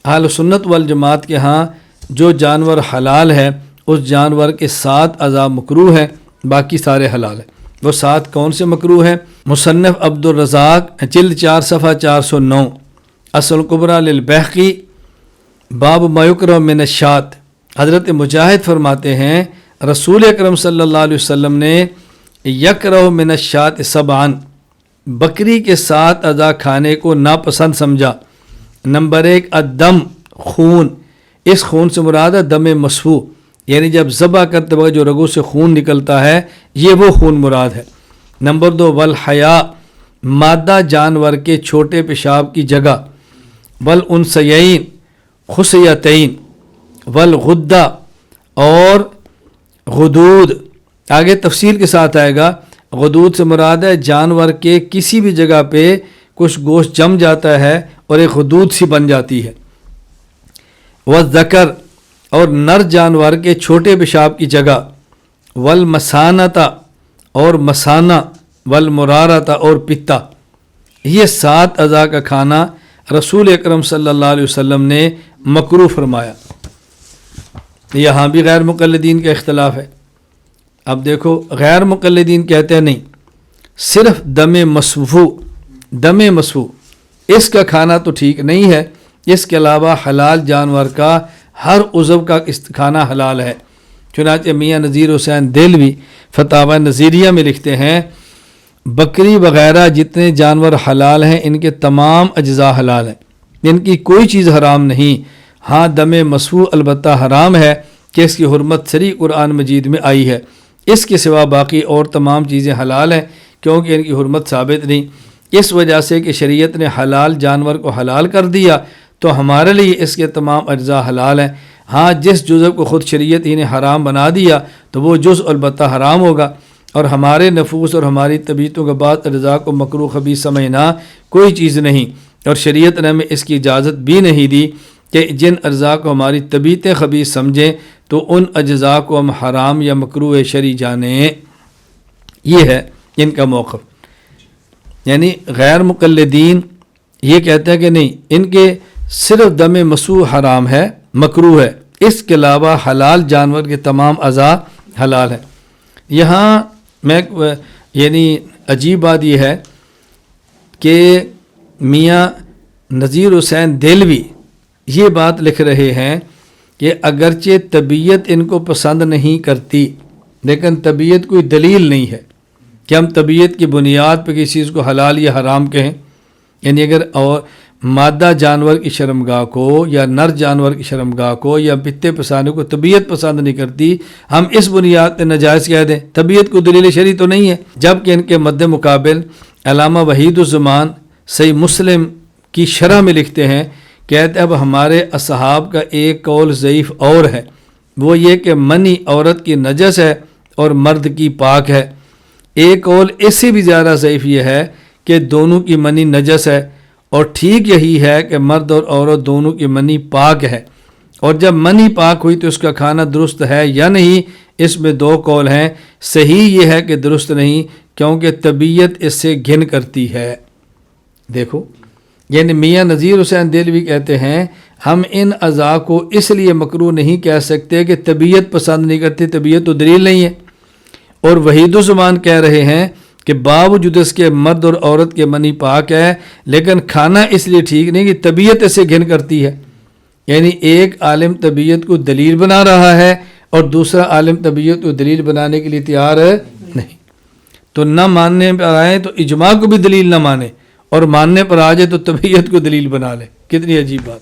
اہل سنت والجماعت کے ہاں جو جانور حلال ہے اس جانور کے 7 اعضاء مکروہ ہیں، باقی سارے حلال ہیں۔ وہ 7 کون سے مکروہ ہیں؟ مصنف عبدالرزاق جلد 4 صفحہ 409، اصل الکبریٰ للبیہقی، باب ما یکرہ من الشاۃ۔ حضرت مجاہد فرماتے ہیں رسول اکرم صلی اللہ علیہ وسلم نے یکرہ من الشاۃ سبعا، بکری کے 7 اعضاء کھانے کو ناپسند سمجھا۔ نمبر 1 الدم، خون، اس خون سے مراد ہے دم مسفوح، یعنی جب ذبح کرتے وقت جو رگوں سے خون نکلتا ہے یہ وہ خون مراد ہے۔ نمبر 2 والحیا، مادہ جانور کے چھوٹے پیشاب کی جگہ، والانثیین خصیتین، والغدہ اور غدود، آگے تفصیل کے ساتھ آئے گا۔ غدود سے مراد ہے جانور کے کسی بھی جگہ پہ کچھ گوشت جم جاتا ہے اور ایک غدود سی بن جاتی ہے۔ والذکر، اور نر جانور کے چھوٹے پیشاب کی جگہ، والمثانۃ، اور مثانہ، والمرارۃ، اور پتا، یہ 7 اعضاء کا کھانا رسول اکرم صلی اللہ علیہ وسلم نے مکروہ فرمایا۔ یہاں بھی غیر مقلدین کا اختلاف ہے۔ اب دیکھو غیر مقلدین کہتے ہیں نہیں، صرف دم مسفوح اس کا کھانا تو ٹھیک نہیں ہے، اس کے علاوہ حلال جانور کا ہر عضو کا کھانا حلال ہے۔ چنانچہ میاں نذیر حسین دہلوی فتاوی نظیریہ میں لکھتے ہیں بکری وغیرہ جتنے جانور حلال ہیں ان کے تمام اجزاء حلال ہیں، ان کی کوئی چیز حرام نہیں۔ ہاں دم مسفوح البتہ حرام ہے کہ اس کی حرمت صریح قرآن مجید میں آئی ہے، اس کے سوا باقی اور تمام چیزیں حلال ہیں کیونکہ ان کی حرمت ثابت نہیں۔ اس وجہ سے کہ شریعت نے حلال جانور کو حلال کر دیا تو ہمارے لیے اس کے تمام اجزاء حلال ہیں۔ ہاں جس جزء کو خود شریعت ہی نے حرام بنا دیا تو وہ جزء البتہ حرام ہوگا، اور ہمارے نفوس اور ہماری طبیعتوں کے بعد اجزاء کو مکروہ خبیث سمجھنا کوئی چیز نہیں، اور شریعت نے ہمیں اس کی اجازت بھی نہیں دی کہ جن اجزاء کو ہماری طبیعتیں خبیث سمجھیں تو ان اجزاء کو ہم حرام یا مکروہ شرعی جانیں۔ یہ ہے ان کا موقف۔ یعنی غیر مقلدین یہ کہتے ہیں کہ نہیں، ان کے صرف دم مسفوح حرام ہے، مکروہ ہے، اس کے علاوہ حلال جانور کے تمام اعضاء حلال ہیں۔ یہاں میں یعنی عجیب بات یہ ہے کہ میاں نذیر حسین دہلوی یہ بات لکھ رہے ہیں کہ اگرچہ طبیعت ان کو پسند نہیں کرتی لیکن طبیعت کوئی دلیل نہیں ہے کہ ہم طبیعت کی بنیاد پہ کسی چیز کو حلال یا حرام کہیں۔ یعنی اگر اور مادہ جانور کی شرمگاہ کو یا نر جانور کی شرمگاہ کو یا پتے پسانے کو طبیعت پسند نہیں کرتی، ہم اس بنیاد پہ ناجائز کہہ دیں، طبیعت کو دلیل شرعی تو نہیں ہے۔ جبکہ ان کے مد مقابل علامہ وحید الزمان صحیح مسلم کی شرح میں لکھتے ہیں، کہتے اب ہمارے اصحاب کا ایک قول ضعیف اور ہے، وہ یہ کہ منی عورت کی نجس ہے اور مرد کی پاک ہے۔ ایک قول اس سے بھی زیادہ ضعیف یہ ہے کہ دونوں کی منی نجس ہے، اور ٹھیک یہی ہے کہ مرد اور عورت دونوں کی منی پاک ہے، اور جب منی پاک ہوئی تو اس کا کھانا درست ہے یا نہیں، اس میں 2 قول ہیں۔ صحیح یہ ہے کہ درست نہیں کیونکہ طبیعت اس سے گھن کرتی ہے۔ دیکھو یعنی میاں نذیر حسین دہلوی کہتے ہیں ہم ان اعضاء کو اس لیے مکروہ نہیں کہہ سکتے کہ طبیعت پسند نہیں کرتی، طبیعت تو دلیل نہیں ہے، اور وحید الزمان کہہ رہے ہیں کہ باوجود اس کے مرد اور عورت کے منی پاک ہے لیکن کھانا اس لیے ٹھیک نہیں کہ طبیعت اسے گھن کرتی ہے۔ یعنی ایک عالم طبیعت کو دلیل بنا رہا ہے اور دوسرا عالم طبیعت کو دلیل بنانے کے لیے تیار ہے نہیں، تو نہ ماننے پر آئے تو اجماع کو بھی دلیل نہ مانے، اور ماننے پر آ جائے تو طبیعت کو دلیل بنا لے۔ کتنی عجیب بات۔